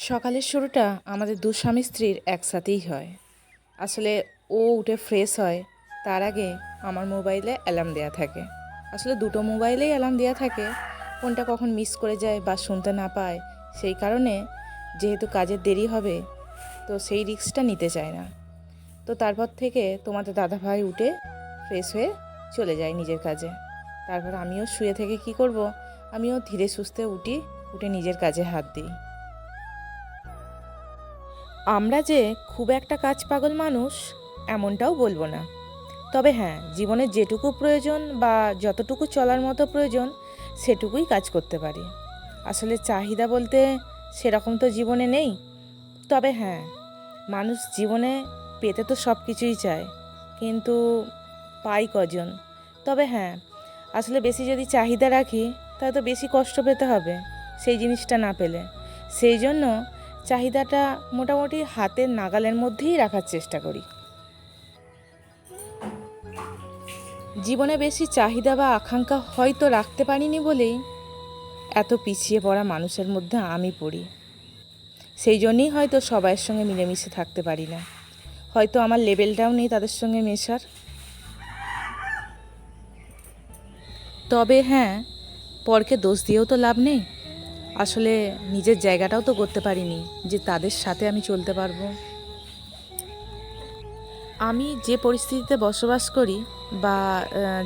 সকালের শুরুটা আমাদের দু স্বামী স্ত্রীর একসাথেই হয়। আসলে ও উঠে ফ্রেশ হয়, তার আগে আমার মোবাইলে অ্যালার্ম দেওয়া থাকে। আসলে দুটো মোবাইলেই অ্যালার্ম দেওয়া থাকে, কোনটা কখন মিস করে যায় বা শুনতে না পায়, সেই কারণে যেহেতু কাজের দেরি হবে তো সেই রিস্কটা নিতে চায় না। তো তারপর থেকে তোমাদের দাদাভাই উঠে ফ্রেশ হয়ে চলে যায় নিজের কাজে। তারপর আমিও শুয়ে থেকে কি করব, আমিও ধীরে সুস্থে উঠে নিজের কাজে হাত দিই। আমরা যে খুব একটা কাজ পাগল মানুষ এমনটাও বলবো না। তবে হ্যাঁ, জীবনের যেটুকু প্রয়োজন বা যতটুকু চলার মতো প্রয়োজন সেটুকুই কাজ করতে পারি। আসলে চাহিদা বলতে সেরকম তো জীবনে নেই। তবে হ্যাঁ, মানুষ জীবনে পেতে তো সব কিছুই চায়, কিন্তু পাই কজন। তবে হ্যাঁ, আসলে বেশি যদি চাহিদা রাখি তাহলে তো বেশি কষ্ট পেতে হবে সেই জিনিসটা না পেলে। সেই জন্য চাহিদাটা মোটামুটি হাতের নাগালের মধ্যেই রাখার চেষ্টা করি। জীবনে বেশি চাহিদা বা আকাঙ্ক্ষা হয়তো রাখতে পারিনি বলেই এত পিছিয়ে পড়া মানুষের মধ্যে আমি পড়ি। সেই জন্যই হয়তো সবাইয়ের সঙ্গে মিলেমিশে থাকতে পারি না। হয়তো আমার লেভেলটাও নেই তাদের সঙ্গে মেশার। তবে হ্যাঁ, পরকে দোষ দিয়েও তো লাভ নেই। আসলে নিজের জায়গাটাও তো করতে পারিনি যে তাদের সাথে আমি চলতে পারবো। আমি যে পরিস্থিতিতে বসবাস করি বা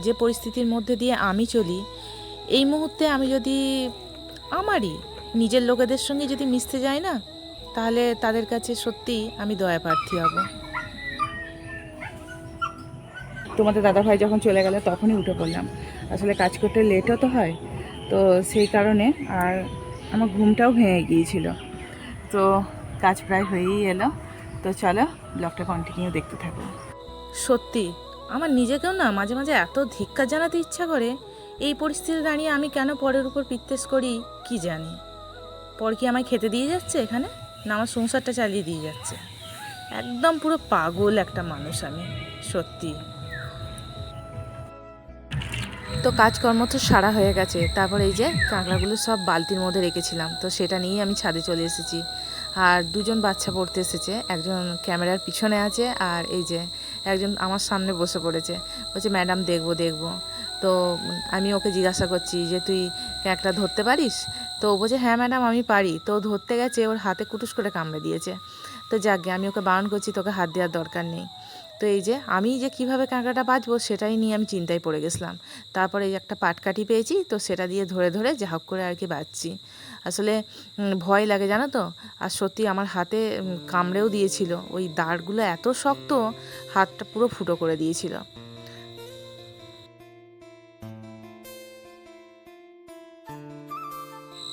যে পরিস্থিতির মধ্যে দিয়ে আমি চলি, এই মুহূর্তে আমি যদি আমারই নিজের লোকেদের সঙ্গে যদি মিশতে যাই না, তাহলে তাদের কাছে সত্যিই আমি দয়া প্রার্থী হব। তোমাদের দাদাভাই যখন চলে গেল তখনই উঠে পড়লাম। আসলে কাজ করতে লেটও তো হয়, তো সেই কারণে আর আমার ঘুমটাও ভেঙে গিয়েছিল। তো কাজ প্রায় হয়েই এলো। তো চলো ব্লগটা কন্টিনিউ দেখতে থাকো। সত্যি আমার নিজেকেও না মাঝে মাঝে এত ধিক্কার জানাতে ইচ্ছা করে, এই পরিস্থিতিতে দাঁড়িয়ে আমি কেন পরের উপর পিত্তেস করি কি জানি। পর কি আমায় খেতে দিয়ে যাচ্ছে এখানে, না আমার সংসারটা চালিয়ে দিয়ে যাচ্ছে? একদম পুরো পাগল একটা মানুষ আমি, সত্যি। তো কাজকর্ম তো সারা হয়ে গেছে। তারপর এই যে কাঁকড়াগুলো সব বালতির মধ্যে রেখেছিলাম, তো সেটা নিয়েই আমি ছাদে চলে এসেছি। আর দুজন বাচ্চা পড়তে এসেছে, একজন ক্যামেরার পিছনে আছে আর এই যে একজন আমার সামনে বসে পড়েছে, বলছে ম্যাডাম দেখবো দেখবো। তো আমি ওকে জিজ্ঞাসা করছি যে তুই কাঁকড়া ধরতে পারিস? তো ও বলছে হ্যাঁ ম্যাডাম আমি পারি। তো ধরতে গেছে, ওর হাতে কুটুস করে কামড়ে দিয়েছে। তো যাকগে, আমি ওকে বারণ করছি তোকে হাত দেওয়ার দরকার নেই। তো এই যে আমি যে কীভাবে কাঁকড়াটা বাছবো সেটাই নিয়ে আমি চিন্তায় পড়ে গেছিলাম। তারপরে এই একটা পাটকাঠি পেয়েছি, তো সেটা দিয়ে ধরে ধরে যা হোক করে আর কি বাছছি। আসলে ভয় লাগে জানো তো। আর সত্যি আমার হাতে কামড়েও দিয়েছিল, ওই দাঁড়গুলো এত শক্ত, হাতটা পুরো ফুটো করে দিয়েছিল।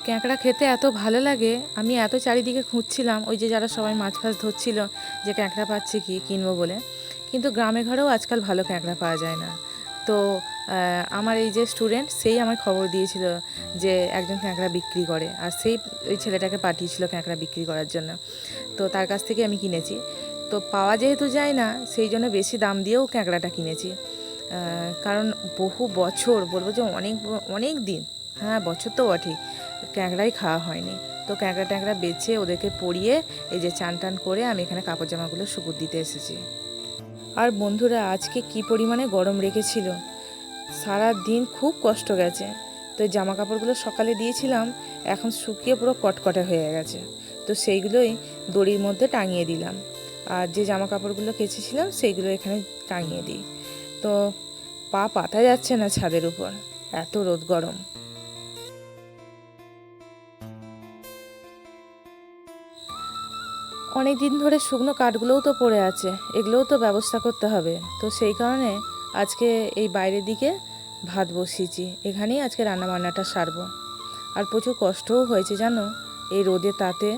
কাঁকড়া খেতে এত ভালো লাগে, আমি এত চারিদিকে খুঁজছিলাম, ওই যে যারা সবাই মাছ ফাছ ধরছিল যে কাঁকড়া পাচ্ছে কি কিনবো বলে, কিন্তু গ্রামে ঘরেও আজকাল ভালো কাঁকড়া পাওয়া যায় না। তো আমার এই যে স্টুডেন্ট সেই আমার খবর দিয়েছিল যে একজন কাঁকড়া বিক্রি করে, আর সেই ওই ছেলেটাকে পাঠিয়েছিল কাঁকড়া বিক্রি করার জন্য। তো তার কাছ থেকে আমি কিনেছি। তো পাওয়া যেহেতু যায় না, সেই জন্য বেশি দাম দিয়েও কাঁকড়াটা কিনেছি। কারণ বহু বছর, বলবো যে অনেক অনেক দিন, হ্যাঁ বছর তো বটেই, কাঁকড়াই খাওয়া হয়নি। তো কাঁকড়া ট্যাঁকড়া বেছে ওদেরকে পরিয়ে এই যে চান টান করে আমি এখানে কাপড় জামাগুলো শুকুর দিতে এসেছি। আর বন্ধুরা, আজকে কি পরিমাণে গরম রেখেছিল, সারা দিন খুব কষ্ট গেছে। তো জামা কাপড়গুলো সকালে দিয়েছিলাম, এখন শুকিয়ে পুরো কটকটে হয়ে গেছে। তো সেইগুলোই দড়ির মধ্যে টাঙিয়ে দিলাম, আর যে জামা কাপড়গুলো কেচেছিলাম সেইগুলো এখানে টাঙিয়ে দিই। তো পা পাতা যাচ্ছে না ছাদের উপর, এত রোদ গরম। অনেক দিন ধরে শুকনো কাঠগুলোও তো পড়ে আছে, এগুলোও তো ব্যবস্থা করতে হবে। তো সেই কারণে আজকে এই বাইরের দিকে ভাত বসিয়েছি, এখানেই আজকে রান্নাবান্নাটা সারবো। আর প্রচুর কষ্টও হয়েছে জানো, এই রোদে তাতে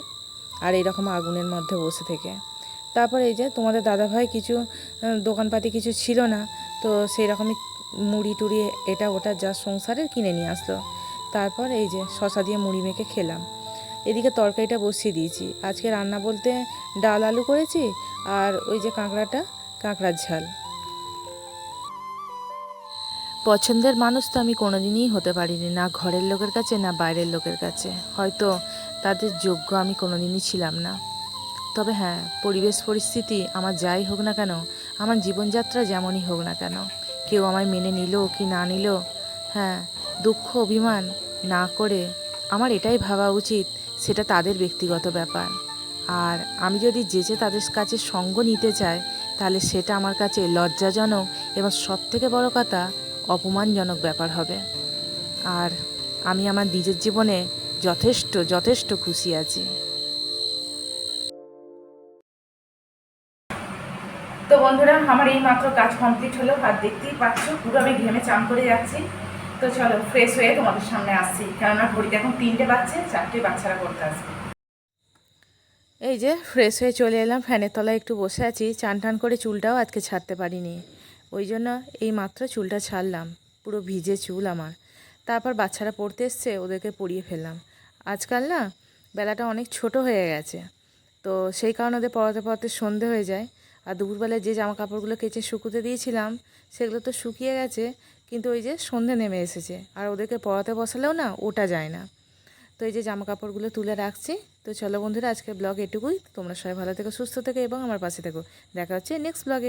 আর এইরকম আগুনের মধ্যে বসে থেকে। তারপর এই যে তোমাদের দাদাভাই কিছু দোকানপাতি কিছু ছিল না, তো সেই রকমই মুড়ি টুড়ি এটা ওটা যা সংসারের কিনে নিয়ে আসলো। তারপর এই যে শশা দিয়ে মুড়ি মেখে খেলাম। এদিকে তরকারিটা বসিয়ে দিয়েছি। আজকে রান্না বলতে ডাল আলু করেছি, আর ওই যে কাঁকড়ার ঝাল। পছন্দের মানুষ তো আমি কোনোদিনই হতে পারিনি, না ঘরের লোকের কাছে না বাইরের লোকের কাছে। হয়তো তাদের যোগ্য আমি কোনোদিনই ছিলাম না। তবে হ্যাঁ, পরিবেশ পরিস্থিতি আমার যাই হোক না কেন, আমার জীবনযাত্রা যেমনই হোক না কেন, কেউ আমায় মেনে নিল কি না নিল, হ্যাঁ, দুঃখ অভিমান না করে আমার এটাই ভাবা উচিত সেটা তাদের ব্যক্তিগত ব্যাপার। আর আমি যদি যেচে তাদের কাছে সঙ্গ নিতে চাই, তাহলে সেটা আমার কাছে লজ্জাজনক এবং সবথেকে বড় কথা অপমানজনক ব্যাপার হবে। আর আমি আমার নিজের জীবনে যথেষ্ট যথেষ্ট খুশি আছি। তো বন্ধুরা, আমার এই মাত্র কাজ কমপ্লিট হলো, আর দেখতেই পাচ্ছ পুরো আমি ঘেমে চান করে যাচ্ছি। তো চলো ফ্রেশ হয়ে তোমাদের সামনে আসছি, কেননা ঘড়িতে এখন 3টে বাজছে, 4টে বাচ্চারা করতে আসবে। এই যে ফ্রেশ হয়ে চলে এলাম, ফ্যানের তলায় একটু বসে আছি। চান টান করে চুলটাও আজকে ছাড়তে পারিনি, ওই জন্য এই মাত্র চুলটা ছাড়লাম, পুরো ভিজে চুল আমার। তারপর বাচ্চারা পড়তে এসছে, ওদেরকে পড়িয়ে ফেললাম। আজকাল না বেলাটা অনেক ছোট হয়ে গেছে, তো সেই কারণে ওদের পড়াতে পড়াতে সন্ধে হয়ে যায়। আর দুপুরবেলায় যে জামা কাপড়গুলো কেচে শুকোতে দিয়েছিলাম সেগুলো তো শুকিয়ে গেছে, কিন্তু ওই যে সন্ধে নেমে এসেছে, আর ওদেরকে পড়াতে বসালেও না ওটা যায় না। তো এই যে জামা কাপড়গুলো তুলে রাখছি। তো চলো বন্ধুরা, আজকের ব্লগ এটুকুই। তোমরা সবাই ভালো থেকো, সুস্থ থেকো এবং আমার পাশে থেকো। দেখা হচ্ছে নেক্সট ব্লগে।